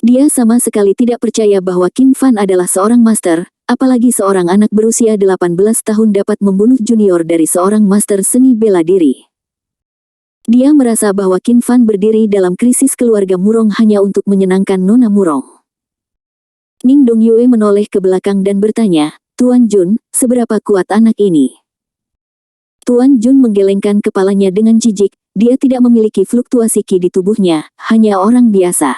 Dia sama sekali tidak percaya bahwa Qin Fan adalah seorang master, apalagi seorang anak berusia 18 tahun dapat membunuh junior dari seorang master seni bela diri. Dia merasa bahwa Qin Fan berdiri dalam krisis keluarga Murong hanya untuk menyenangkan Nona Murong. Ning Dongyue menoleh ke belakang dan bertanya, Tuan Jun, seberapa kuat anak ini? Tuan Jun menggelengkan kepalanya dengan jijik, dia tidak memiliki fluktuasi ki di tubuhnya, hanya orang biasa.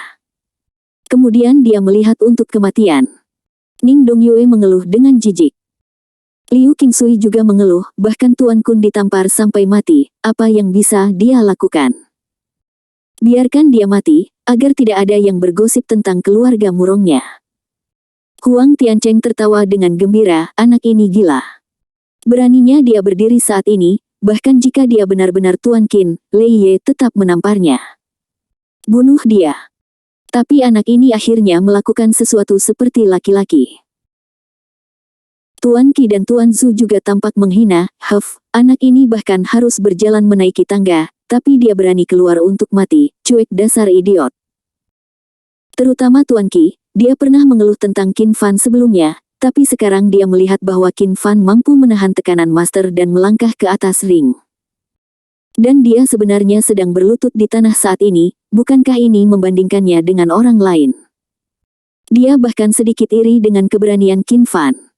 Kemudian dia melihat untuk kematian. Ning Dongyue mengeluh dengan jijik. Liu Qingsui juga mengeluh, bahkan Tuan Kun ditampar sampai mati, apa yang bisa dia lakukan? Biarkan dia mati, agar tidak ada yang bergosip tentang keluarga Murongnya. Huang Tiancheng tertawa dengan gembira, anak ini gila. Beraninya dia berdiri saat ini, bahkan jika dia benar-benar Tuan Qin, Lei Ye tetap menamparnya. Bunuh dia. Tapi anak ini akhirnya melakukan sesuatu seperti laki-laki. Tuan Qi dan Tuan Zhu juga tampak menghina. Anak ini bahkan harus berjalan menaiki tangga, tapi dia berani keluar untuk mati, cuek dasar idiot. Terutama Tuan Qi, dia pernah mengeluh tentang Qin Fan sebelumnya, tapi sekarang dia melihat bahwa Qin Fan mampu menahan tekanan master dan melangkah ke atas ring. Dan dia sebenarnya sedang berlutut di tanah saat ini, bukankah ini membandingkannya dengan orang lain? Dia bahkan sedikit iri dengan keberanian Qin Fan.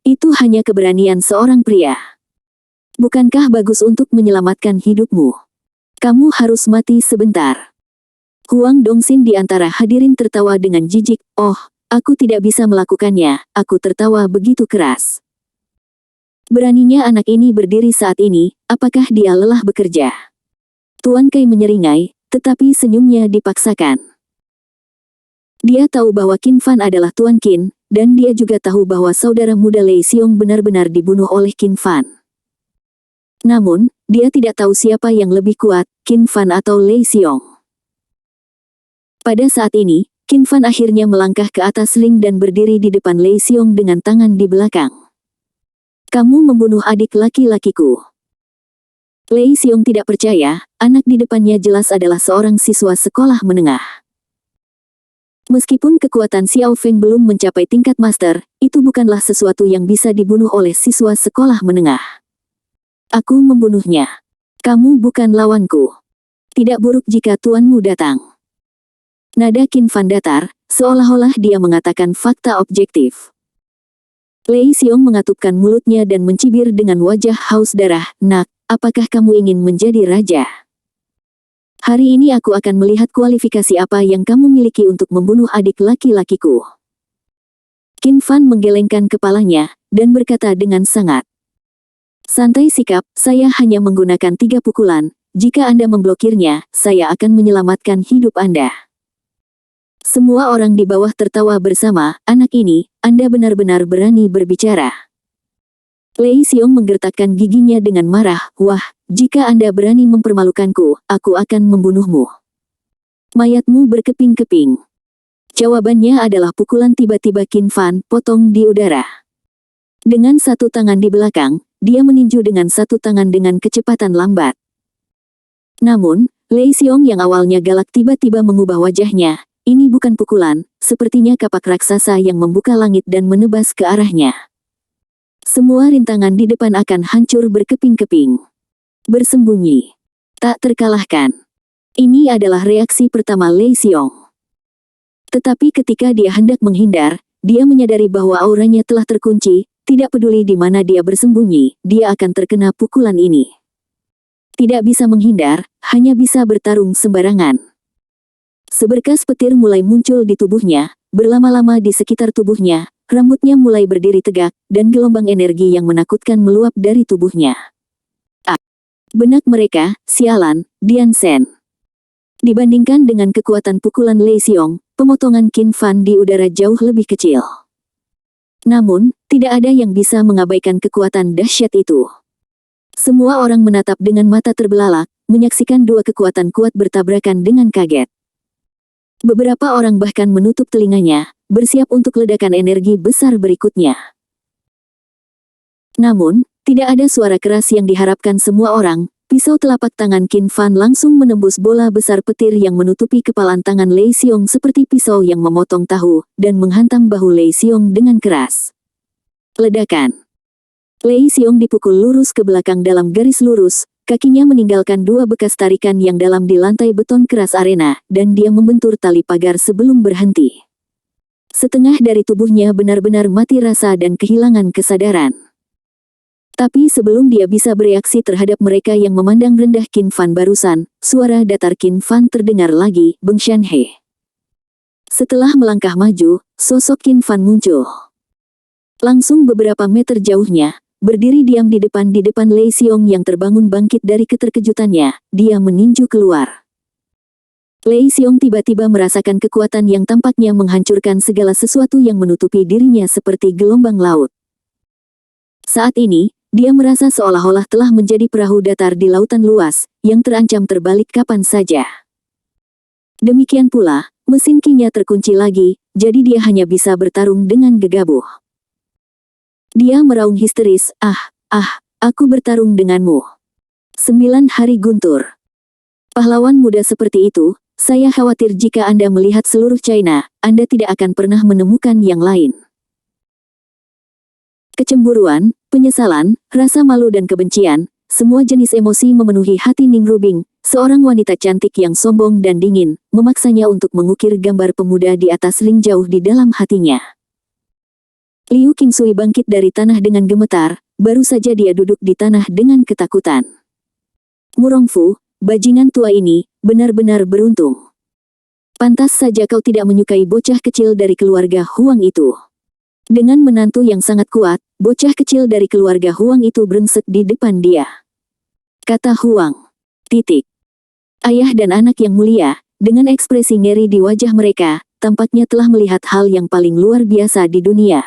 Itu hanya keberanian seorang pria. Bukankah bagus untuk menyelamatkan hidupmu? Kamu harus mati sebentar. Huang Dongxin di antara hadirin tertawa dengan jijik. Oh, aku tidak bisa melakukannya, aku tertawa begitu keras. Beraninya anak ini berdiri saat ini, apakah dia lelah bekerja? Tuan Kai menyeringai, tetapi senyumnya dipaksakan. Dia tahu bahwa Qin Fan adalah Tuan Qin, dan dia juga tahu bahwa saudara muda Lei Xiong benar-benar dibunuh oleh Qin Fan. Namun, dia tidak tahu siapa yang lebih kuat, Qin Fan atau Lei Xiong. Pada saat ini, Qin Fan akhirnya melangkah ke atas ring dan berdiri di depan Lei Xiong dengan tangan di belakang. Kamu membunuh adik laki-lakiku. Lei Xiong tidak percaya, anak di depannya jelas adalah seorang siswa sekolah menengah. Meskipun kekuatan Xiao Feng belum mencapai tingkat master, itu bukanlah sesuatu yang bisa dibunuh oleh siswa sekolah menengah. Aku membunuhnya. Kamu bukan lawanku. Tidak buruk jika tuanmu datang. Nada Qin Fan datar, seolah-olah dia mengatakan fakta objektif. Lei Xiong mengatupkan mulutnya dan mencibir dengan wajah haus darah. Nak, apakah kamu ingin menjadi raja? Hari ini aku akan melihat kualifikasi apa yang kamu miliki untuk membunuh adik laki-lakiku. Qin Fan menggelengkan kepalanya, dan berkata dengan sangat santai sikap, saya hanya menggunakan 3 pukulan, jika Anda memblokirnya, saya akan menyelamatkan hidup Anda. Semua orang di bawah tertawa bersama, anak ini, Anda benar-benar berani berbicara. Lei Xiong menggertakkan giginya dengan marah, wah, jika Anda berani mempermalukanku, aku akan membunuhmu. Mayatmu berkeping-keping. Jawabannya adalah pukulan tiba-tiba Qin Fan potong di udara. Dengan satu tangan di belakang, dia meninju dengan satu tangan dengan kecepatan lambat. Namun, Lei Xiong yang awalnya galak tiba-tiba mengubah wajahnya. Ini bukan pukulan, sepertinya kapak raksasa yang membuka langit dan menebas ke arahnya. Semua rintangan di depan akan hancur berkeping-keping. Bersembunyi. Tak terkalahkan. Ini adalah reaksi pertama Lei Xiong. Tetapi ketika dia hendak menghindar, dia menyadari bahwa auranya telah terkunci, tidak peduli di mana dia bersembunyi, dia akan terkena pukulan ini. Tidak bisa menghindar, hanya bisa bertarung sembarangan. Seberkas petir mulai muncul di tubuhnya, berlama-lama di sekitar tubuhnya, rambutnya mulai berdiri tegak, dan gelombang energi yang menakutkan meluap dari tubuhnya. Benak mereka, sialan, Dian Shen. Dibandingkan dengan kekuatan pukulan Lei Xiong, pemotongan Qin Fan di udara jauh lebih kecil. Namun, tidak ada yang bisa mengabaikan kekuatan dahsyat itu. Semua orang menatap dengan mata terbelalak, menyaksikan dua kekuatan kuat bertabrakan dengan kaget. Beberapa orang bahkan menutup telinganya, bersiap untuk ledakan energi besar berikutnya. Namun, tidak ada suara keras yang diharapkan semua orang. Pisau telapak tangan Qin Fan langsung menembus bola besar petir yang menutupi kepalan tangan Lei Xiong seperti pisau yang memotong tahu, dan menghantam bahu Lei Xiong dengan keras. Ledakan. Lei Xiong dipukul lurus ke belakang dalam garis lurus, kakinya meninggalkan dua bekas tarikan yang dalam di lantai beton keras arena, dan dia membentur tali pagar sebelum berhenti. Setengah dari tubuhnya benar-benar mati rasa dan kehilangan kesadaran. Tapi sebelum dia bisa bereaksi terhadap mereka yang memandang rendah Qin Fan barusan, suara datar Qin Fan terdengar lagi, Beng Shanhe. Setelah melangkah maju, sosok Qin Fan muncul. Langsung beberapa meter jauhnya, berdiri diam di depan Lei Xiong yang terbangun bangkit dari keterkejutannya, dia meninju keluar. Lei Xiong tiba-tiba merasakan kekuatan yang tampaknya menghancurkan segala sesuatu yang menutupi dirinya seperti gelombang laut. Saat ini, dia merasa seolah-olah telah menjadi perahu datar di lautan luas, yang terancam terbalik kapan saja. Demikian pula, mesin Qingnya terkunci lagi, jadi dia hanya bisa bertarung dengan gegabah. Dia meraung histeris, aku bertarung denganmu. 9 hari guntur. Pahlawan muda seperti itu, saya khawatir jika Anda melihat seluruh China, Anda tidak akan pernah menemukan yang lain. Kecemburuan, penyesalan, rasa malu dan kebencian, semua jenis emosi memenuhi hati Ning Rubing, seorang wanita cantik yang sombong dan dingin, memaksanya untuk mengukir gambar pemuda di atas ring jauh di dalam hatinya. Liu Qingsui bangkit dari tanah dengan gemetar, baru saja dia duduk di tanah dengan ketakutan. Murongfu, bajingan tua ini, benar-benar beruntung. Pantas saja kau tidak menyukai bocah kecil dari keluarga Huang itu. Dengan menantu yang sangat kuat, bocah kecil dari keluarga Huang itu brengsek di depan dia. Kata Huang. Ayah dan anak yang mulia, dengan ekspresi ngeri di wajah mereka, tampaknya telah melihat hal yang paling luar biasa di dunia.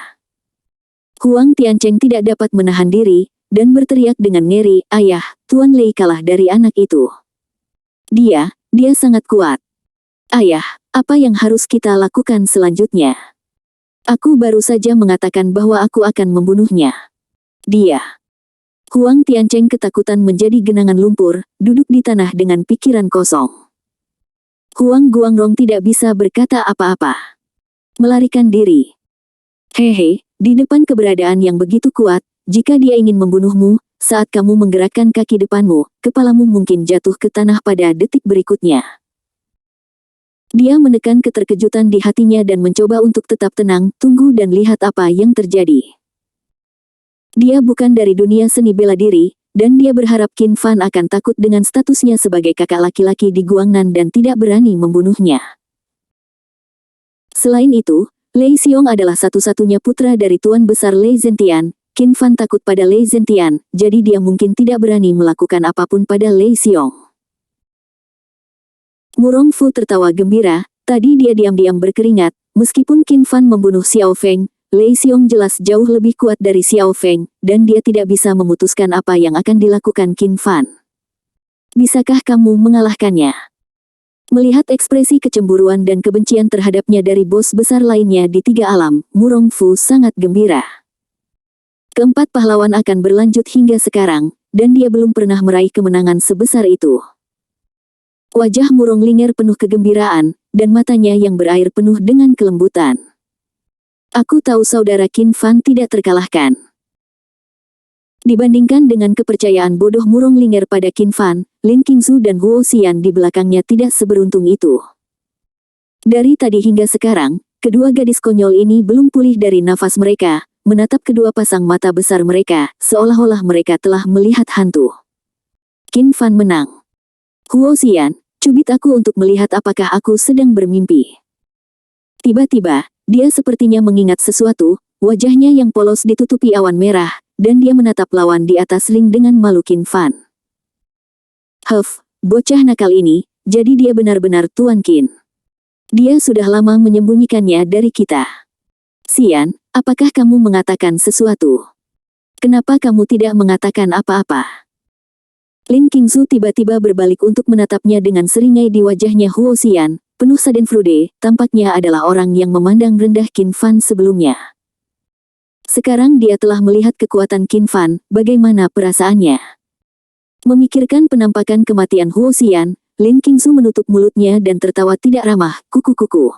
Huang Tiancheng tidak dapat menahan diri, dan berteriak dengan ngeri, "Ayah, Tuan Lei kalah dari anak itu. Dia sangat kuat. Ayah, apa yang harus kita lakukan selanjutnya? Aku baru saja mengatakan bahwa aku akan membunuhnya. Dia." Huang Tiancheng ketakutan menjadi genangan lumpur, duduk di tanah dengan pikiran kosong. Huang Guangrong tidak bisa berkata apa-apa. Melarikan diri. Hehe, di depan keberadaan yang begitu kuat, jika dia ingin membunuhmu, saat kamu menggerakkan kaki depanmu, kepalamu mungkin jatuh ke tanah pada detik berikutnya. Dia menekan keterkejutan di hatinya dan mencoba untuk tetap tenang, tunggu dan lihat apa yang terjadi. Dia bukan dari dunia seni bela diri, dan dia berharap Qin Fan akan takut dengan statusnya sebagai kakak laki-laki di Guangnan dan tidak berani membunuhnya. Selain itu, Lei Xiong adalah satu-satunya putra dari Tuan Besar Lei Zentian. Qin Fan takut pada Lei Zentian, jadi dia mungkin tidak berani melakukan apapun pada Lei Xiong. Murongfu tertawa gembira, tadi dia diam-diam berkeringat, meskipun Qin Fan membunuh Xiao Feng, Lei Xiong jelas jauh lebih kuat dari Xiao Feng, dan dia tidak bisa memutuskan apa yang akan dilakukan Qin Fan. Bisakah kamu mengalahkannya? Melihat ekspresi kecemburuan dan kebencian terhadapnya dari bos besar lainnya di 3 alam, Murongfu sangat gembira. Keempat pahlawan akan berlanjut hingga sekarang, dan dia belum pernah meraih kemenangan sebesar itu. Wajah Murong Linger penuh kegembiraan, dan matanya yang berair penuh dengan kelembutan. Aku tahu saudara Qin Fan tidak terkalahkan. Dibandingkan dengan kepercayaan bodoh Murong Linger pada Qin Fan, Lin Qingzu dan Huo Xian di belakangnya tidak seberuntung itu. Dari tadi hingga sekarang, kedua gadis konyol ini belum pulih dari nafas mereka, menatap kedua pasang mata besar mereka, seolah-olah mereka telah melihat hantu. Qin Fan menang. Huo Xian, cubit aku untuk melihat apakah aku sedang bermimpi. Tiba-tiba, dia sepertinya mengingat sesuatu, wajahnya yang polos ditutupi awan merah, dan dia menatap lawan di atas ring dengan malu Qin Fan. Bocah nakal ini, jadi dia benar-benar Tuan Qin. Dia sudah lama menyembunyikannya dari kita. Xian, apakah kamu mengatakan sesuatu? Kenapa kamu tidak mengatakan apa-apa? Lin Qingzu tiba-tiba berbalik untuk menatapnya dengan seringai di wajahnya Huo Xian, penuh schadenfreude, tampaknya adalah orang yang memandang rendah Qin Fan sebelumnya. Sekarang dia telah melihat kekuatan Qin Fan, bagaimana perasaannya. Memikirkan penampakan kematian Huo Xian, Lin Qingzu menutup mulutnya dan tertawa tidak ramah, kuku-kuku.